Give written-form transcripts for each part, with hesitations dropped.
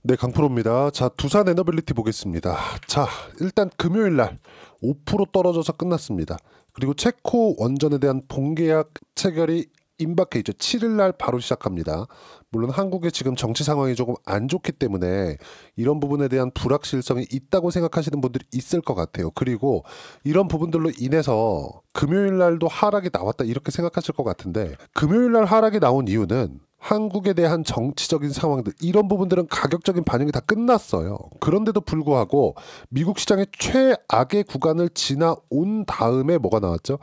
네, 강프로입니다. 자, 두산 에너빌리티 보겠습니다. 자, 일단 금요일 날 5% 떨어져서 끝났습니다. 그리고 체코 원전에 대한 본계약 체결이 임박해 있죠. 7일 날 바로 시작합니다. 물론 한국의 지금 정치 상황이 조금 안 좋기 때문에 이런 부분에 대한 불확실성이 있다고 생각하시는 분들이 있을 것 같아요. 그리고 이런 부분들로 인해서 금요일 날도 하락이 나왔다 이렇게 생각하실 것 같은데, 금요일 날 하락이 나온 이유는 한국에 대한 정치적인 상황들, 이런 부분들은 가격적인 반영이 다 끝났어요. 그런데도 불구하고 미국 시장의 최악의 구간을 지나온 다음에 뭐가 나왔죠?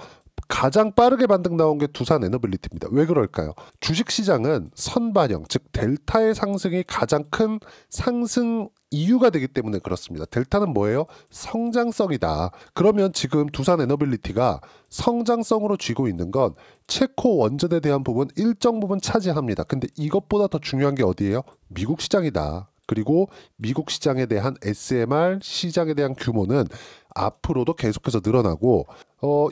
가장 빠르게 반등 나온 게 두산 에너빌리티입니다. 왜 그럴까요? 주식시장은 선반영, 즉 델타의 상승이 가장 큰 상승 이유가 되기 때문에 그렇습니다. 델타는 뭐예요? 성장성이다. 그러면 지금 두산 에너빌리티가 성장성으로 쥐고 있는 건 체코 원전에 대한 부분 일정 부분 차지합니다. 근데 이것보다 더 중요한 게 어디예요? 미국 시장이다. 그리고 미국 시장에 대한 SMR 시장에 대한 규모는 앞으로도 계속해서 늘어나고,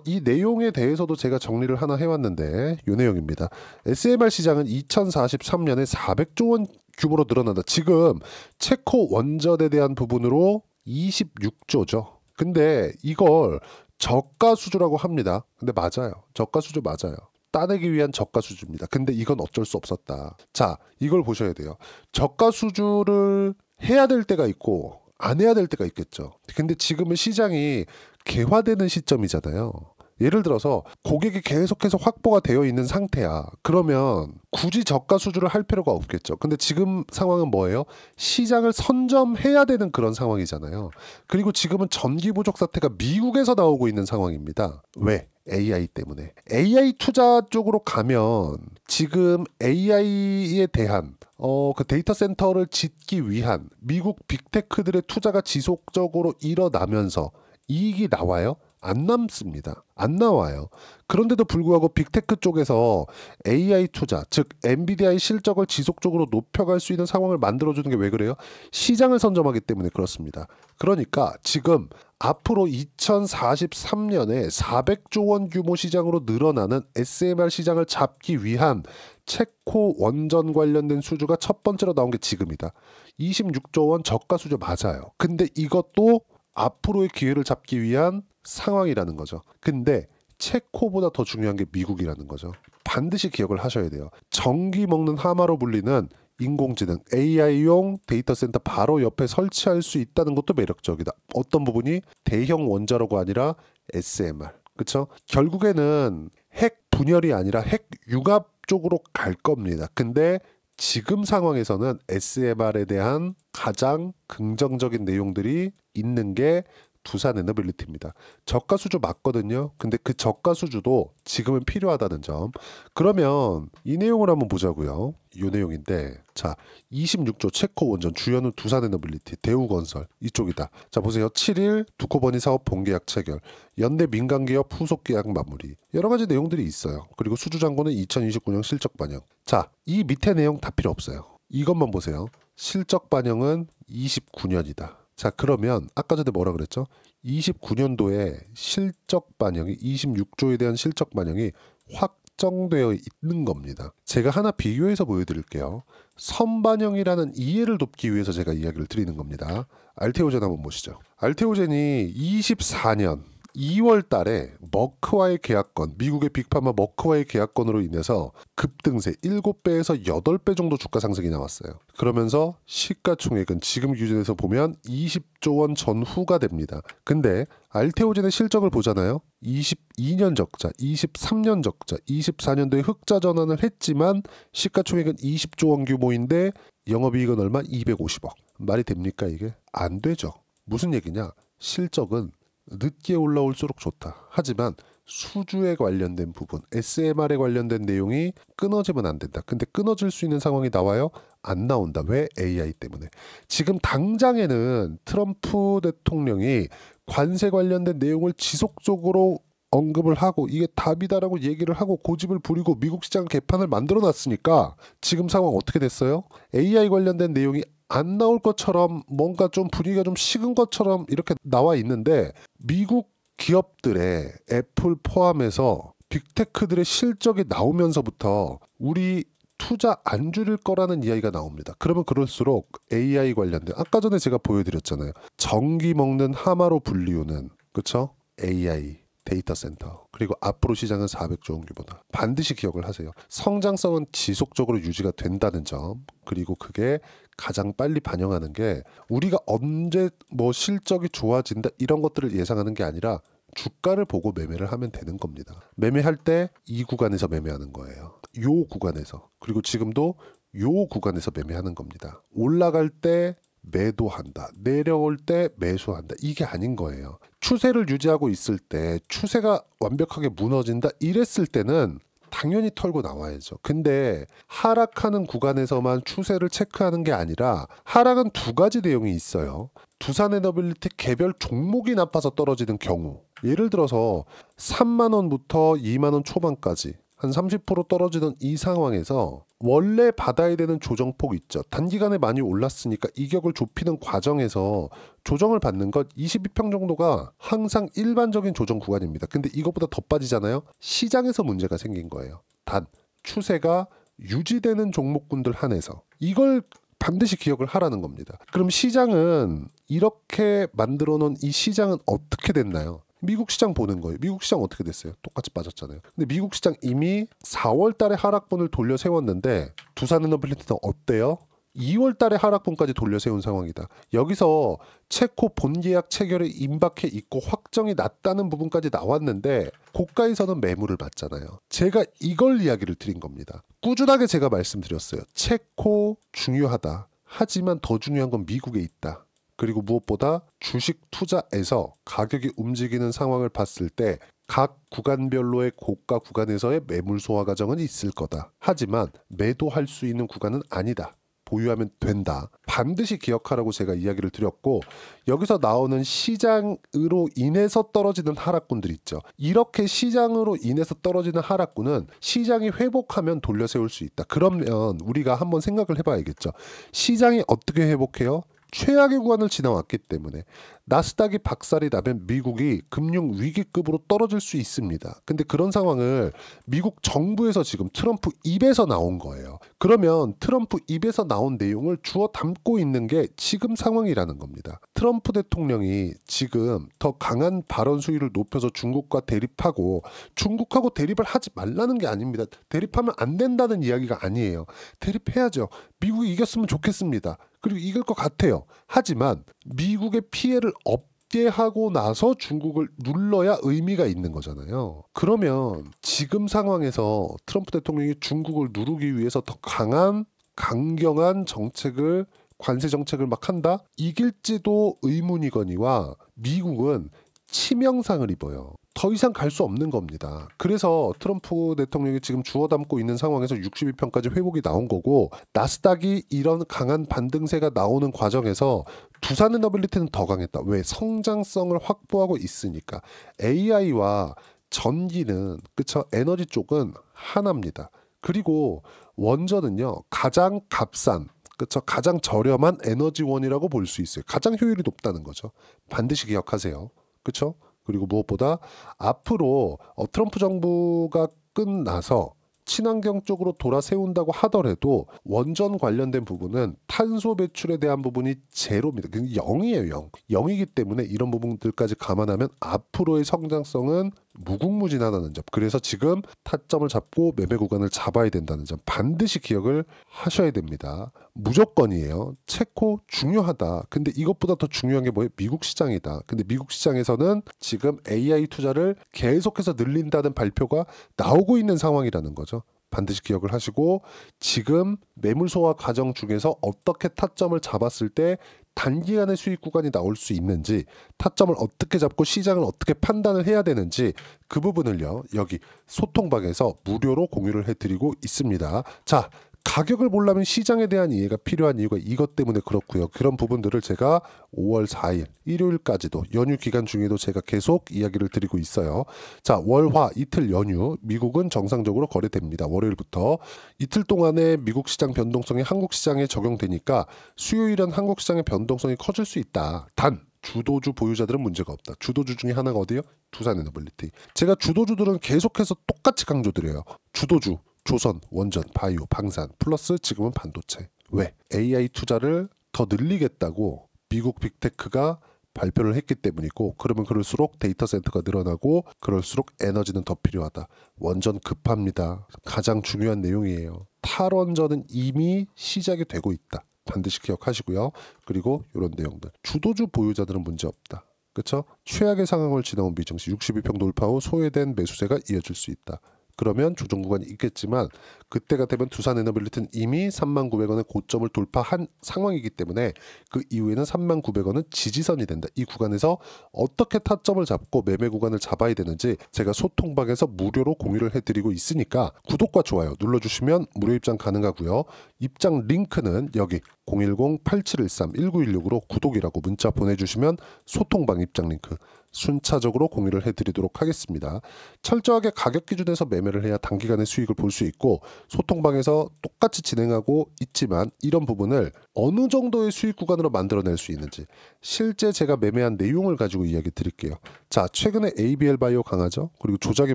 이 내용에 대해서도 제가 정리를 하나 해왔는데 이 내용입니다. SMR 시장은 2043년에 400조 원 규모로 늘어난다. 지금 체코 원전에 대한 부분으로 26조죠. 근데 이걸 저가 수주라고 합니다. 근데 맞아요. 저가 수주 맞아요. 따내기 위한 저가 수주입니다. 근데 이건 어쩔 수 없었다. 자, 이걸 보셔야 돼요. 저가 수주를 해야 될 때가 있고 안 해야 될 때가 있겠죠. 근데 지금은 시장이 개화되는 시점이잖아요. 예를 들어서 고객이 계속해서 확보가 되어 있는 상태야. 그러면 굳이 저가 수주를 할 필요가 없겠죠. 근데 지금 상황은 뭐예요? 시장을 선점해야 되는 그런 상황이잖아요. 그리고 지금은 전기 부족 사태가 미국에서 나오고 있는 상황입니다. 왜? AI 때문에. AI 투자 쪽으로 가면 지금 AI에 대한 그 데이터 센터를 짓기 위한 미국 빅테크들의 투자가 지속적으로 일어나면서 이익이 나와요? 안 남습니다. 안 나와요. 그런데도 불구하고 빅테크 쪽에서 AI 투자, 즉 엔비디아의 실적을 지속적으로 높여갈 수 있는 상황을 만들어주는 게 왜 그래요? 시장을 선점하기 때문에 그렇습니다. 그러니까 지금 앞으로 2043년에 400조 원 규모 시장으로 늘어나는 SMR 시장을 잡기 위한 체코 원전 관련된 수주가 첫 번째로 나온 게 지금이다. 26조 원 저가 수주 맞아요. 근데 이것도 앞으로의 기회를 잡기 위한 상황이라는 거죠. 근데 체코보다 더 중요한 게 미국이라는 거죠. 반드시 기억을 하셔야 돼요. 전기 먹는 하마로 불리는 인공지능, AI용 데이터 센터 바로 옆에 설치할 수 있다는 것도 매력적이다. 어떤 부분이? 대형 원자로가 아니라 SMR. 그렇죠? 결국에는 핵 분열이 아니라 핵 융합 쪽으로 갈 겁니다. 근데 지금 상황에서는 SMR에 대한 가장 긍정적인 내용들이 있는 게 두산 에너빌리티입니다. 저가 수주 맞거든요. 근데 그 저가 수주도 지금은 필요하다는 점. 그러면 이 내용을 한번 보자고요. 이 내용인데, 자, 26조 체코 원전 주연은 두산 에너빌리티, 대우건설 이쪽이다. 자, 보세요. 7일 두코버니 사업 본계약 체결, 연대 민간기업 후속 계약 마무리, 여러 가지 내용들이 있어요. 그리고 수주 잔고는 2029년 실적 반영. 자, 이 밑에 내용 다 필요 없어요. 이것만 보세요. 실적 반영은 29년이다. 자, 그러면 아까 전에 뭐라 그랬죠? 29년도에 실적 반영이 26조에 대한 실적 반영이 확정되어 있는 겁니다. 제가 하나 비교해서 보여드릴게요. 선반영이라는 이해를 돕기 위해서 제가 이야기를 드리는 겁니다. 알테오젠 한번 보시죠. 알테오젠이 24년 2월 달에 머크와의 계약권, 미국의 빅파마 머크와의 계약권으로 인해서 급등세 7배에서 8배 정도 주가 상승이 나왔어요. 그러면서 시가총액은 지금 기준에서 보면 20조 원 전후가 됩니다. 근데 알테오젠의 실적을 보잖아요. 22년 적자, 23년 적자, 24년도에 흑자 전환을 했지만 시가총액은 20조 원 규모인데 영업이익은 얼마? 250억. 말이 됩니까 이게? 안 되죠. 무슨 얘기냐? 실적은 늦게 올라올수록 좋다. 하지만 수주에 관련된 부분, SMR에 관련된 내용이 끊어지면 안 된다. 근데 끊어질 수 있는 상황이 나와요? 안 나온다. 왜? AI 때문에. 지금 당장에는 트럼프 대통령이 관세 관련된 내용을 지속적으로 언급을 하고 이게 답이다라고 얘기를 하고 고집을 부리고 미국 시장 개판을 만들어 놨으니까 지금 상황 어떻게 됐어요? AI 관련된 내용이 안 나올 것처럼 뭔가 좀 분위기가 좀 식은 것처럼 이렇게 나와 있는데, 미국 기업들의 애플 포함해서 빅테크들의 실적이 나오면서부터 우리 투자 안 줄일 거라는 이야기가 나옵니다. 그러면 그럴수록 AI 관련된 아까 전에 제가 보여드렸잖아요. 전기 먹는 하마로 불리우는 그쵸? AI 데이터 센터 그리고 앞으로 시장은 400조 원 규모다. 반드시 기억을 하세요. 성장성은 지속적으로 유지가 된다는 점 그리고 그게 가장 빨리 반영하는 게 우리가 언제 뭐 실적이 좋아진다 이런 것들을 예상하는 게 아니라 주가를 보고 매매를 하면 되는 겁니다. 매매할 때 이 구간에서 매매하는 거예요. 요 구간에서. 그리고 지금도 요 구간에서 매매하는 겁니다. 올라갈 때 매도한다. 내려올 때 매수한다. 이게 아닌 거예요. 추세를 유지하고 있을 때 추세가 완벽하게 무너진다. 이랬을 때는 당연히 털고 나와야죠. 근데 하락하는 구간에서만 추세를 체크하는 게 아니라 하락은 두 가지 내용이 있어요. 두산에너빌리티 개별 종목이 나빠서 떨어지는 경우 예를 들어서 3만 원부터 2만 원 초반까지 한 30% 떨어지던 이 상황에서 원래 받아야 되는 조정폭 있죠. 단기간에 많이 올랐으니까 이격을 좁히는 과정에서 조정을 받는 것 22평 정도가 항상 일반적인 조정 구간입니다. 근데 이것보다 더 빠지잖아요. 시장에서 문제가 생긴 거예요. 단 추세가 유지되는 종목군들 한해서 이걸 반드시 기억을 하라는 겁니다. 그럼 시장은 이렇게 만들어 놓은 이 시장은 어떻게 됐나요? 미국 시장 보는 거예요. 미국 시장 어떻게 됐어요? 똑같이 빠졌잖아요. 근데 미국 시장 이미 4월 달에 하락분을 돌려 세웠는데 두산에너빌리티는 어때요? 2월 달에 하락분까지 돌려 세운 상황이다. 여기서 체코 본계약 체결에 임박해 있고 확정이 났다는 부분까지 나왔는데 고가에서는 매물을 받잖아요. 제가 이걸 이야기를 드린 겁니다. 꾸준하게 제가 말씀드렸어요. 체코 중요하다. 하지만 더 중요한 건 미국에 있다. 그리고 무엇보다 주식 투자에서 가격이 움직이는 상황을 봤을 때 각 구간별로의 고가 구간에서의 매물 소화 과정은 있을 거다. 하지만 매도할 수 있는 구간은 아니다. 보유하면 된다. 반드시 기억하라고 제가 이야기를 드렸고 여기서 나오는 시장으로 인해서 떨어지는 하락군들 있죠. 이렇게 시장으로 인해서 떨어지는 하락군은 시장이 회복하면 돌려 세울 수 있다. 그러면 우리가 한번 생각을 해봐야겠죠. 시장이 어떻게 회복해요? 최악의 구간을 지나왔기 때문에 나스닥이 박살이 나면 미국이 금융 위기급으로 떨어질 수 있습니다. 근데 그런 상황을 미국 정부에서 지금 트럼프 입에서 나온 거예요. 그러면 트럼프 입에서 나온 내용을 주워 담고 있는 게 지금 상황이라는 겁니다. 트럼프 대통령이 지금 더 강한 발언 수위를 높여서 중국과 대립하고 중국하고 대립을 하지 말라는 게 아닙니다. 대립하면 안 된다는 이야기가 아니에요. 대립해야죠. 미국이 이겼으면 좋겠습니다. 그리고 이길 것 같아요. 하지만 미국의 피해를 없게 하고 나서 중국을 눌러야 의미가 있는 거잖아요. 그러면 지금 상황에서 트럼프 대통령이 중국을 누르기 위해서 더 강한 강경한 정책을 관세 정책을 막 한다? 이길지도 의문이거니와 미국은 치명상을 입어요. 더 이상 갈 수 없는 겁니다. 그래서 트럼프 대통령이 지금 주워 담고 있는 상황에서 62평까지 회복이 나온 거고 나스닥이 이런 강한 반등세가 나오는 과정에서 두산에너빌리티는 더 강했다. 왜? 성장성을 확보하고 있으니까. AI와 전기는 그쵸? 에너지 쪽은 하나입니다. 그리고 원전은요. 가장 값싼 그쵸? 가장 저렴한 에너지원이라고 볼 수 있어요. 가장 효율이 높다는 거죠. 반드시 기억하세요. 그쵸? 그리고 무엇보다 앞으로 트럼프 정부가 끝나서 친환경 쪽으로 돌아세운다고 하더라도 원전 관련된 부분은 탄소 배출에 대한 부분이 제로입니다. 0이에요. 0. 0이기 때문에 이런 부분들까지 감안하면 앞으로의 성장성은 무궁무진하다는 점. 그래서 지금 타점을 잡고 매매 구간을 잡아야 된다는 점 반드시 기억을 하셔야 됩니다. 무조건이에요. 체코 중요하다. 근데 이것보다 더 중요한 게 뭐예요? 미국 시장이다. 근데 미국 시장에서는 지금 AI 투자를 계속해서 늘린다는 발표가 나오고 있는 상황이라는 거죠. 반드시 기억을 하시고 지금 매물 소화 과정 중에서 어떻게 타점을 잡았을 때 단기간의 수익 구간이 나올 수 있는지 타점을 어떻게 잡고 시장을 어떻게 판단을 해야 되는지 그 부분을요 여기 소통방에서 무료로 공유를 해드리고 있습니다. 자, 가격을 보려면 시장에 대한 이해가 필요한 이유가 이것 때문에 그렇고요. 그런 부분들을 제가 5월 4일 일요일까지도 연휴 기간 중에도 제가 계속 이야기를 드리고 있어요. 자, 월화 이틀 연휴 미국은 정상적으로 거래됩니다. 월요일부터 이틀 동안의 미국 시장 변동성이 한국 시장에 적용되니까 수요일은 한국 시장의 변동성이 커질 수 있다. 단 주도주 보유자들은 문제가 없다. 주도주 중에 하나가 어디요? 두산에너빌리티. 제가 주도주들은 계속해서 똑같이 강조드려요. 주도주 조선, 원전, 바이오, 방산 플러스 지금은 반도체. 왜? AI 투자를 더 늘리겠다고 미국 빅테크가 발표를 했기 때문이고, 그러면 그럴수록 데이터 센터가 늘어나고 그럴수록 에너지는 더 필요하다. 원전 급합니다. 가장 중요한 내용이에요. 탈원전은 이미 시작이 되고 있다. 반드시 기억하시고요. 그리고 이런 내용들. 주도주 보유자들은 문제 없다. 그렇죠? 최악의 상황을 지나온 미증시 62평 돌파 후 소외된 매수세가 이어질 수 있다. 그러면 조정 구간이 있겠지만 그때가 되면 두산에너빌리티는 이미 39,000원의 고점을 돌파한 상황이기 때문에 그 이후에는 39,000원은 지지선이 된다. 이 구간에서 어떻게 타점을 잡고 매매 구간을 잡아야 되는지 제가 소통방에서 무료로 공유를 해드리고 있으니까 구독과 좋아요 눌러주시면 무료 입장 가능하고요. 입장 링크는 여기 010-8713-1916으로 구독이라고 문자 보내주시면 소통방 입장 링크 순차적으로 공유를 해드리도록 하겠습니다. 철저하게 가격 기준에서 매매를 해야 단기간의 수익을 볼 수 있고 소통방에서 똑같이 진행하고 있지만 이런 부분을 어느 정도의 수익 구간으로 만들어낼 수 있는지 실제 제가 매매한 내용을 가지고 이야기 드릴게요. 자, 최근에 ABL 바이오 강하죠? 그리고 조작이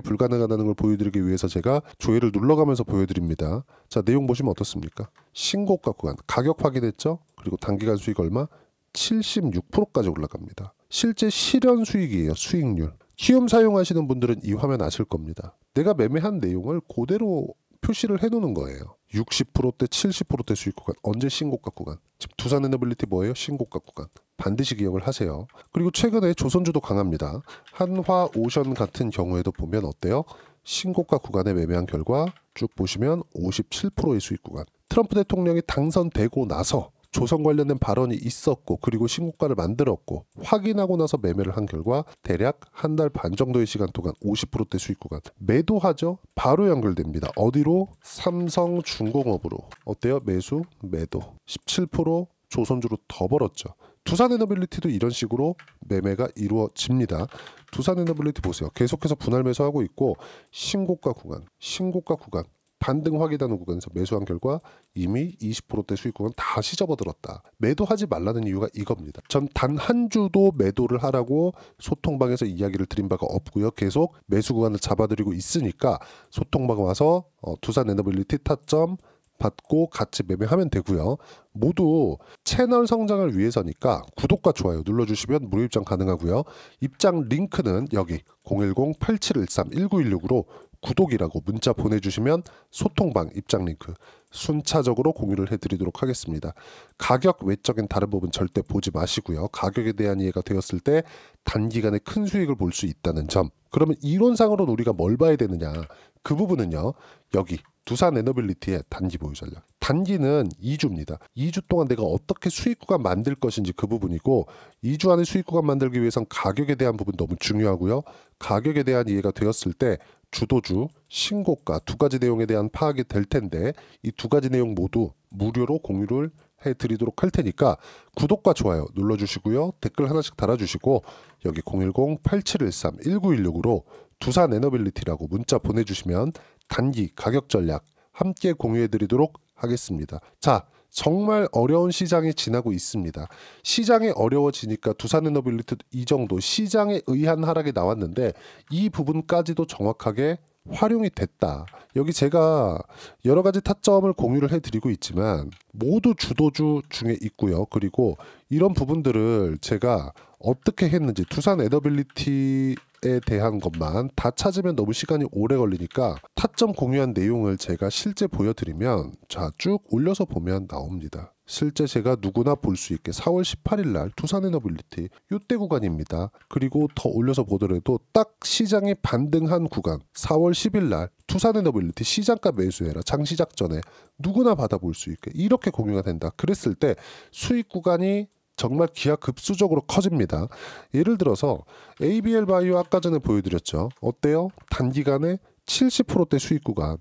불가능하다는 걸 보여드리기 위해서 제가 조회를 눌러가면서 보여드립니다. 자, 내용 보시면 어떻습니까? 신고가 구간 가격 확인했죠? 그리고 단기간 수익 얼마? 76%까지 올라갑니다. 실제 실현 수익이에요. 수익률. 키움 사용하시는 분들은 이 화면 아실 겁니다. 내가 매매한 내용을 그대로 표시를 해놓는 거예요. 60%대 70%대 수익 구간. 언제 신고가 구간. 지금 두산에너빌리티 뭐예요? 신고가 구간. 반드시 기억을 하세요. 그리고 최근에 조선주도 강합니다. 한화 오션 같은 경우에도 보면 어때요? 신고가 구간에 매매한 결과 쭉 보시면 57%의 수익 구간. 트럼프 대통령이 당선되고 나서 조선 관련된 발언이 있었고 그리고 신고가를 만들었고 확인하고 나서 매매를 한 결과 대략 한 달 반 정도의 시간 동안 50%대 수익 구간 매도하죠. 바로 연결됩니다. 어디로? 삼성중공업으로. 어때요? 매수, 매도 17% 조선주로 더 벌었죠. 두산에너빌리티도 이런 식으로 매매가 이루어집니다. 두산에너빌리티 보세요. 계속해서 분할 매수하고 있고 신고가 구간 반등 확인하는 구간에서 매수한 결과 이미 20%대 수익 구간 다시 접어들었다. 매도하지 말라는 이유가 이겁니다. 전 단 한 주도 매도를 하라고 소통방에서 이야기를 드린 바가 없고요. 계속 매수 구간을 잡아드리고 있으니까 소통방 와서 두산에너빌리티 타점 받고 같이 매매하면 되고요. 모두 채널 성장을 위해서니까 구독과 좋아요 눌러주시면 무료 입장 가능하고요. 입장 링크는 여기 010-8713-1916으로 구독이라고 문자 보내주시면 소통방 입장 링크 순차적으로 공유를 해드리도록 하겠습니다. 가격 외적인 다른 부분 절대 보지 마시고요. 가격에 대한 이해가 되었을 때 단기간에 큰 수익을 볼 수 있다는 점. 그러면 이론상으로는 우리가 뭘 봐야 되느냐. 그 부분은요. 여기 두산에너빌리티의 단기 보유 전략. 단기는 2주입니다. 2주 동안 내가 어떻게 수익 구간 만들 것인지 그 부분이고 2주 안에 수익 구간 만들기 위해선 가격에 대한 부분 너무 중요하고요. 가격에 대한 이해가 되었을 때 주도주, 신고가 두 가지 내용에 대한 파악이 될 텐데 이 두 가지 내용 모두 무료로 공유를 해드리도록 할 테니까 구독과 좋아요 눌러주시고요. 댓글 하나씩 달아주시고 여기 010-8713-1916으로 두산에너빌리티라고 문자 보내주시면 단기 가격 전략 함께 공유해드리도록 하겠습니다. 자, 정말 어려운 시장이 지나고 있습니다. 시장이 어려워지니까 두산에너빌리티도 이 정도 시장에 의한 하락이 나왔는데 이 부분까지도 정확하게 활용이 됐다. 여기 제가 여러 가지 타점을 공유를 해드리고 있지만 모두 주도주 중에 있고요. 그리고 이런 부분들을 제가 어떻게 했는지 두산에너빌리티에 대한 것만 다 찾으면 너무 시간이 오래 걸리니까 타점 공유한 내용을 제가 실제 보여드리면 자, 쭉 올려서 보면 나옵니다. 실제 제가 누구나 볼 수 있게 4월 18일 날 두산에너빌리티 이때 구간입니다. 그리고 더 올려서 보더라도 딱 시장이 반등한 구간 4월 10일 날 두산에너빌리티 시장가 매수해라. 장시작 전에 누구나 받아볼 수 있게 이렇게 공유가 된다. 그랬을 때 수익 구간이 정말 기하급수적으로 커집니다. 예를 들어서 ABL 바이오 아까 전에 보여드렸죠. 어때요? 단기간에 70%대 수익 구간.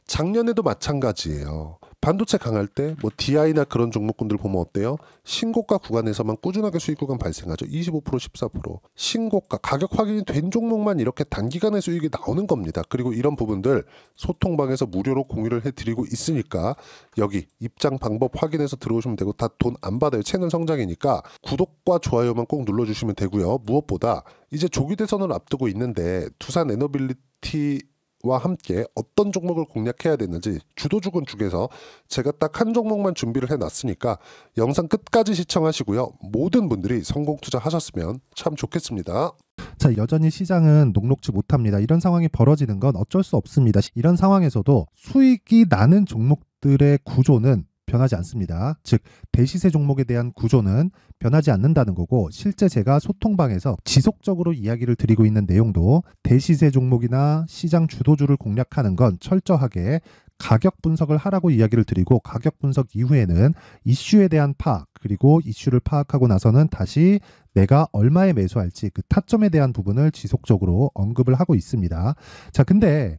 작년에도 마찬가지예요. 반도체 강할 때 뭐 DI나 그런 종목군들 보면 어때요? 신고가 구간에서만 꾸준하게 수익 구간 발생하죠. 25% 14%. 신고가 가격 확인이 된 종목만 이렇게 단기간에 수익이 나오는 겁니다. 그리고 이런 부분들 소통방에서 무료로 공유를 해드리고 있으니까 여기 입장 방법 확인해서 들어오시면 되고 다 돈 안 받아요. 채널 성장이니까 구독과 좋아요만 꼭 눌러주시면 되고요. 무엇보다 이제 조기 대선을 앞두고 있는데 두산에너빌리티 와 함께 어떤 종목을 공략해야 되는지 주도주군 중에서 제가 딱 한 종목만 준비를 해놨으니까 영상 끝까지 시청하시고요. 모든 분들이 성공 투자하셨으면 참 좋겠습니다. 자, 여전히 시장은 녹록지 못합니다. 이런 상황이 벌어지는 건 어쩔 수 없습니다. 이런 상황에서도 수익이 나는 종목들의 구조는 변하지 않습니다. 즉, 대시세 종목에 대한 구조는 변하지 않는다는 거고, 실제 제가 소통방에서 지속적으로 이야기를 드리고 있는 내용도 대시세 종목이나 시장 주도주를 공략하는 건 철저하게 가격 분석을 하라고 이야기를 드리고, 가격 분석 이후에는 이슈에 대한 파악, 그리고 이슈를 파악하고 나서는 다시 내가 얼마에 매수할지 그 타점에 대한 부분을 지속적으로 언급을 하고 있습니다. 자, 근데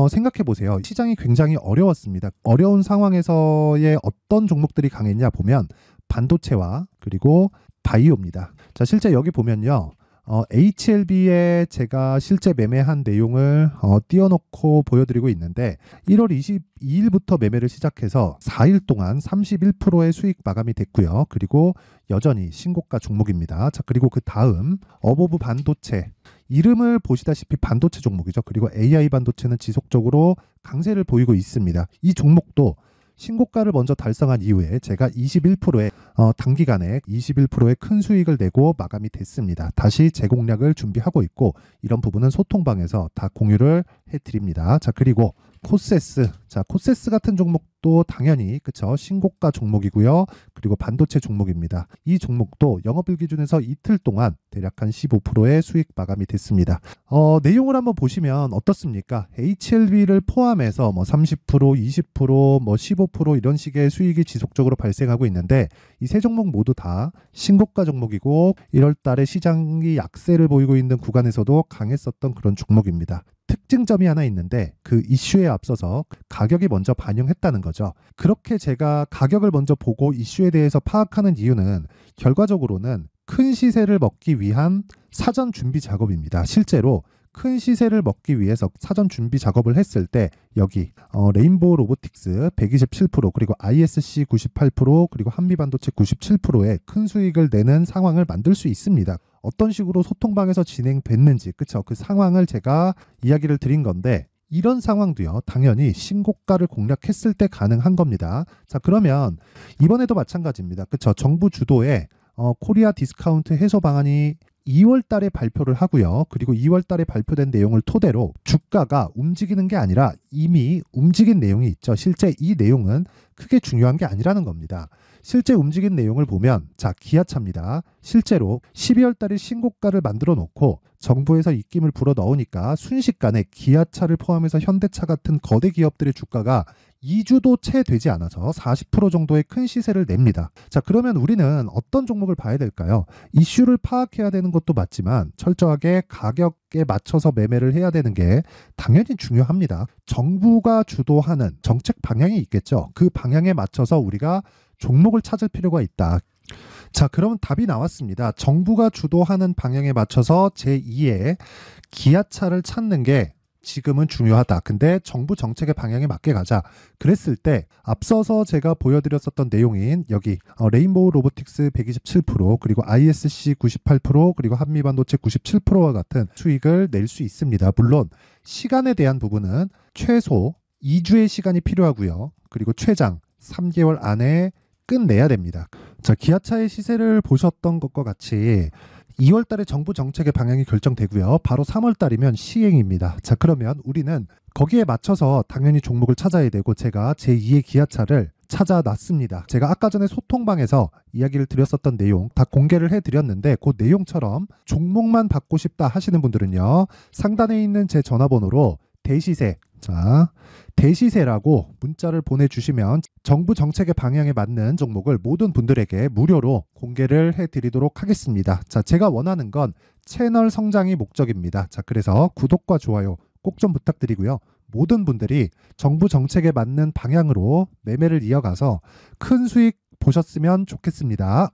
생각해 보세요. 시장이 굉장히 어려웠습니다. 어려운 상황에서의 어떤 종목들이 강했냐 보면 반도체와 그리고 바이오입니다. 자, 실제 여기 보면요. HLB에 제가 실제 매매한 내용을 띄워놓고 보여드리고 있는데 1월 22일부터 매매를 시작해서 4일 동안 31%의 수익 마감이 됐고요. 그리고 여전히 신고가 종목입니다. 자, 그리고 그 다음 어보브 반도체, 이름을 보시다시피 반도체 종목이죠. 그리고 AI 반도체는 지속적으로 강세를 보이고 있습니다. 이 종목도 신고가를 먼저 달성한 이후에 제가 21%의 단기간에 21%의 큰 수익을 내고 마감이 됐습니다. 다시 재공략을 준비하고 있고, 이런 부분은 소통방에서 다 공유를 해드립니다. 자, 그리고 코세스. 자, 코세스 같은 종목도 당연히 그쵸, 신고가 종목이고요. 그리고 반도체 종목입니다. 이 종목도 영업일 기준에서 이틀 동안 대략 한 15%의 수익 마감이 됐습니다. 내용을 한번 보시면 어떻습니까? HLB를 포함해서 뭐 30%, 20%, 뭐 15% 이런 식의 수익이 지속적으로 발생하고 있는데, 이 세 종목 모두 다 신고가 종목이고 1월 달에 시장이 약세를 보이고 있는 구간에서도 강했었던 그런 종목입니다. 특징점이 하나 있는데 그 이슈에 앞서서 가격이 먼저 반영했다는 거죠. 그렇게 제가 가격을 먼저 보고 이슈에 대해서 파악하는 이유는 결과적으로는 큰 시세를 먹기 위한 사전 준비 작업입니다. 실제로 큰 시세를 먹기 위해서 사전 준비 작업을 했을 때 여기 레인보우 로보틱스 127%, 그리고 ISC 98%, 그리고 한미반도체 97%의 큰 수익을 내는 상황을 만들 수 있습니다. 어떤 식으로 소통방에서 진행됐는지, 그쵸? 그 상황을 제가 이야기를 드린 건데, 이런 상황도요, 당연히 신고가를 공략했을 때 가능한 겁니다. 자, 그러면 이번에도 마찬가지입니다. 그쵸? 정부 주도의 코리아 디스카운트 해소 방안이 2월 달에 발표를 하고요. 그리고 2월 달에 발표된 내용을 토대로 주가가 움직이는 게 아니라 이미 움직인 내용이 있죠. 실제 이 내용은 크게 중요한 게 아니라는 겁니다. 실제 움직인 내용을 보면, 자, 기아차입니다. 실제로 12월 달에 신고가를 만들어 놓고 정부에서 입김을 불어 넣으니까 순식간에 기아차를 포함해서 현대차 같은 거대 기업들의 주가가 2주도 채 되지 않아서 40% 정도의 큰 시세를 냅니다. 자, 그러면 우리는 어떤 종목을 봐야 될까요? 이슈를 파악해야 되는 것도 맞지만 철저하게 가격에 맞춰서 매매를 해야 되는 게 당연히 중요합니다. 정부가 주도하는 정책 방향이 있겠죠. 그 방향에 맞춰서 우리가 종목을 찾을 필요가 있다. 자, 그러면 답이 나왔습니다. 정부가 주도하는 방향에 맞춰서 제2의 기아차를 찾는 게 지금은 중요하다. 근데 정부 정책의 방향에 맞게 가자. 그랬을 때 앞서서 제가 보여드렸었던 내용인 여기 레인보우 로보틱스 127%, 그리고 ISC 98%, 그리고 한미반도체 97%와 같은 수익을 낼 수 있습니다. 물론 시간에 대한 부분은 최소 2주의 시간이 필요하고요. 그리고 최장 3개월 안에 끝내야 됩니다. 자, 기아차의 시세를 보셨던 것과 같이 2월 달에 정부 정책의 방향이 결정되고요. 바로 3월 달이면 시행입니다. 자, 그러면 우리는 거기에 맞춰서 당연히 종목을 찾아야 되고, 제가 제2의 기아차를 찾아놨습니다. 제가 아까 전에 소통방에서 이야기를 드렸었던 내용 다 공개를 해드렸는데, 그 내용처럼 종목만 받고 싶다 하시는 분들은요, 상단에 있는 제 전화번호로 대시세, 자, 대시세라고 문자를 보내주시면 정부 정책의 방향에 맞는 종목을 모든 분들에게 무료로 공개를 해드리도록 하겠습니다. 자, 제가 원하는 건 채널 성장이 목적입니다. 자, 그래서 구독과 좋아요 꼭 좀 부탁드리고요. 모든 분들이 정부 정책에 맞는 방향으로 매매를 이어가서 큰 수익 보셨으면 좋겠습니다.